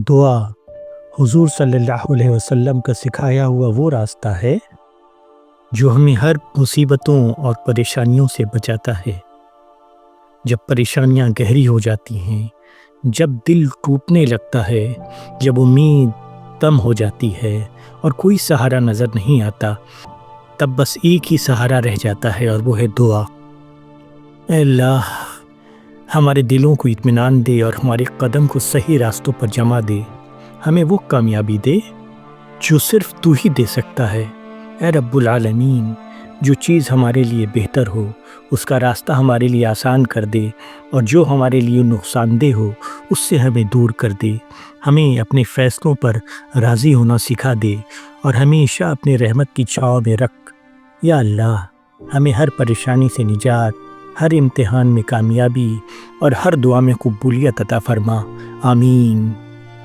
دعا حضور صلی اللہ علیہ وسلم کا سکھایا ہوا وہ راستہ ہے جو ہمیں ہر مصیبتوں اور پریشانیوں سے بچاتا ہے۔ جب پریشانیاں گہری ہو جاتی ہیں، جب دل ٹوٹنے لگتا ہے، جب امید کم ہو جاتی ہے اور کوئی سہارا نظر نہیں آتا، تب بس ایک ہی سہارا رہ جاتا ہے اور وہ ہے دعا۔ اے اللہ، ہمارے دلوں کو اطمینان دے اور ہمارے قدم کو صحیح راستوں پر جما دے، ہمیں وہ کامیابی دے جو صرف تو ہی دے سکتا ہے۔ اے رب العالمین، جو چیز ہمارے لیے بہتر ہو اس کا راستہ ہمارے لیے آسان کر دے، اور جو ہمارے لیے نقصان دہ ہو اس سے ہمیں دور کر دے۔ ہمیں اپنے فیصلوں پر راضی ہونا سکھا دے اور ہمیشہ اپنے رحمت کی چھاؤں میں رکھ۔ یا اللہ، ہمیں ہر پریشانی سے نجات، ہر امتحان میں کامیابی اور ہر دعا میں قبولیت عطا فرما۔ آمین۔